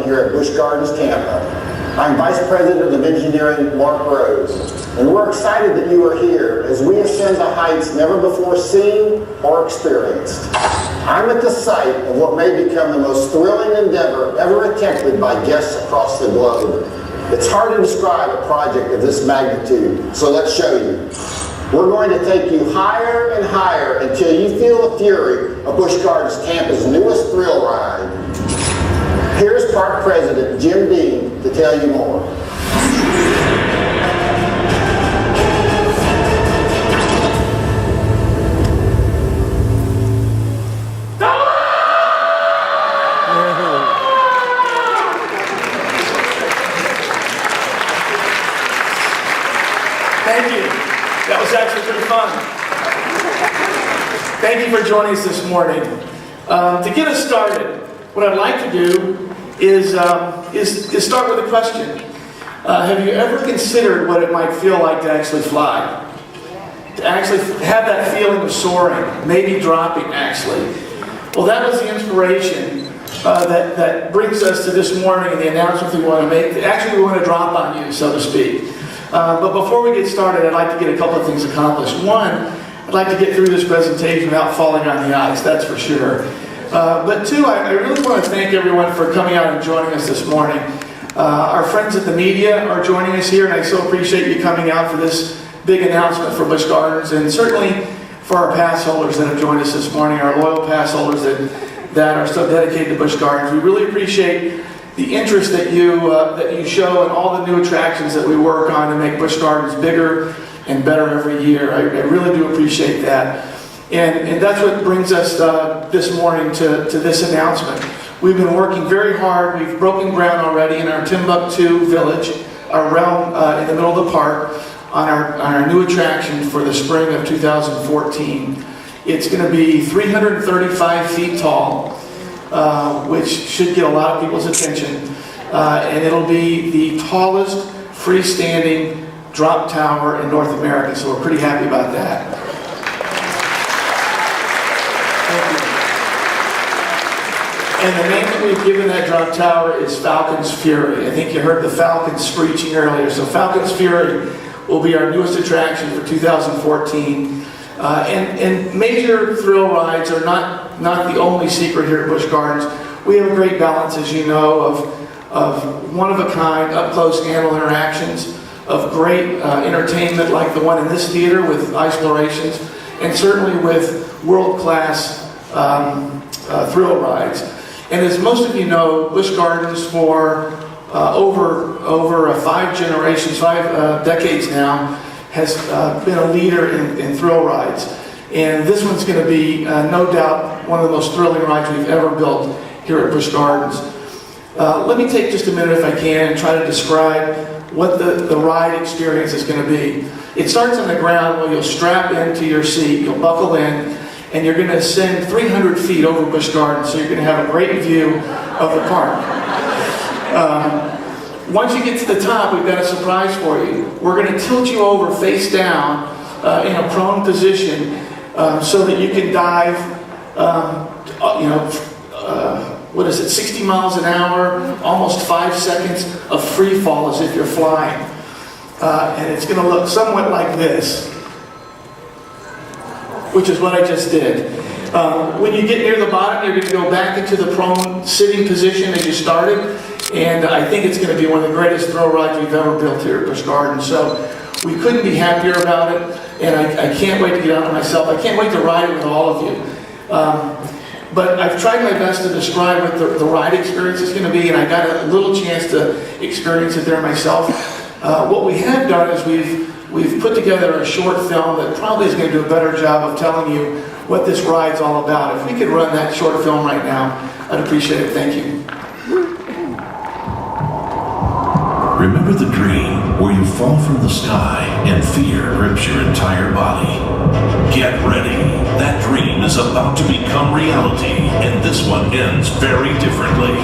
here at Busch Gardens, Tampa. I'm Vice President of Engineering, Mark Rose, and we're excited that you are here as we ascend to heights never before seen or experienced. I'm at the site of what may become the most thrilling endeavor ever attempted by guests across the globe. It's hard to describe a project of this magnitude, so let's show you. We're going to take you higher and higher until you feel the fury of Busch Gardens, Tampa's newest thrill ride. Here's Park President Jim Dean to tell you more. Thank you. That was actually pretty fun. Thank you for joining us this morning. To get us started, what I'd like to do is start with a question. Have you ever considered what it might feel like to actually fly? To actually have that feeling of soaring, maybe dropping actually. Well, that was the inspiration that brings us to this morning and the announcement we want to make. Actually, we want to drop on you, so to speak. But before we get started, I'd like to get a couple of things accomplished. One, I'd like to get through this presentation without falling on the ice, that's for sure. But two, I really want to thank everyone for coming out and joining us this morning. Our friends at the media are joining us here, and I so appreciate you coming out for this big announcement for Busch Gardens, and certainly for our pass holders that have joined us this morning, our loyal pass holders that are so dedicated to Busch Gardens. We really appreciate the interest that you show in all the new attractions that we work on to make Busch Gardens bigger and better every year. I really do appreciate that. And that's what brings us this morning to this announcement. We've been working very hard. We've broken ground already in our Timbuktu village, our realm in the middle of the park, on our new attraction for the spring of 2014. It's going to be 335 feet tall, which should get a lot of people's attention. And it'll be the tallest freestanding drop tower in North America, so we're pretty happy about that. And the name that we've given that drop tower is Falcon's Fury. I think you heard the Falcon screeching earlier. So Falcon's Fury will be our newest attraction for 2014. And major thrill rides are not the only secret here at Busch Gardens. We have a great balance, as you know, of one-of-a-kind, up-close animal interactions, of great entertainment like the one in this theater with Explorations, and certainly with world-class thrill rides. And as most of you know, Busch Gardens for over 5 decades now, has been a leader in thrill rides. And this one's going to be, no doubt, one of the most thrilling rides we've ever built here at Busch Gardens. Let me take just a minute, if I can, and try to describe what the ride experience is going to be. It starts on the ground where you'll strap into your seat, you'll buckle in, and you're going to ascend 300 feet over Busch Gardens, so you're going to have a great view of the park. Once you get to the top, we've got a surprise for you. We're going to tilt you over face down in a prone position so that you can dive, 60 miles an hour, almost 5 seconds of free fall as if you're flying. And it's going to look somewhat like this, which is what I just did. When you get near the bottom, you're going to go back into the prone sitting position as you started. And I think it's going to be one of the greatest thrill rides we've ever built here at Busch Gardens. So we couldn't be happier about it. And I can't wait to get on it myself. I can't wait to ride it with all of you. But I've tried my best to describe what the ride experience is going to be. And I got a little chance to experience it there myself. What we have done is we've put together a short film that probably is going to do a better job of telling you what this ride's all about. If we could run that short film right now, I'd appreciate it. Thank you. Remember the dream where you fall from the sky and fear grips your entire body. Get ready. That dream is about to become reality, and this one ends very differently.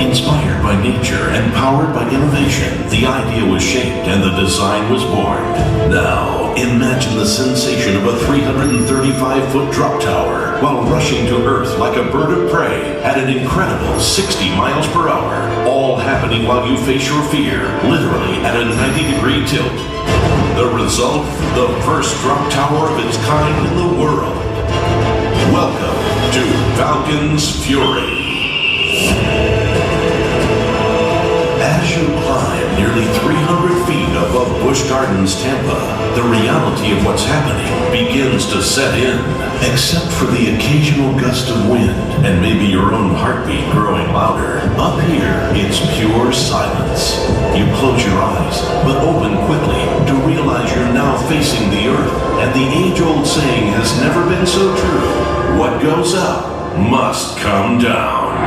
Inspired by nature and powered by innovation, the idea was shaped and the design was born. Now, imagine the sensation of a 335-foot drop tower while rushing to Earth like a bird of prey at an incredible 60 miles per hour, all happening while you face your fear, literally at a 90-degree tilt. The result, the first drop tower of its kind in the world. Welcome to Falcon's Fury. As you climb nearly 300 feet above Busch Gardens, Tampa, the reality of what's happening begins to set in. Except for the occasional gust of wind and maybe your own heartbeat growing louder, up here it's pure silence. You close your eyes, but open quickly to realize you're now facing the earth, and the age-old saying has never been so true. What goes up must come down.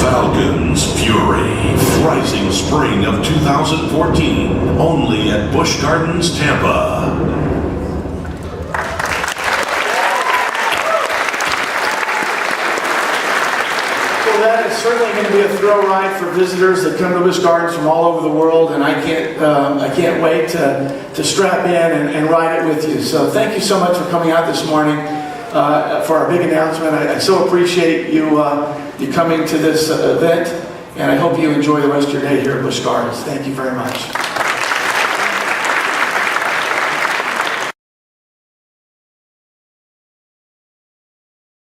Falcon's Fury, rising spring of 2014, only at Busch Gardens, Tampa. Well, that is certainly going to be a thrill ride for visitors that come to Busch Gardens from all over the world, and I can't wait to strap in and ride it with you. So thank you so much for coming out this morning for our big announcement. I so appreciate you coming to this event, and I hope you enjoy the rest of your day here at Busch Gardens. Thank you very much.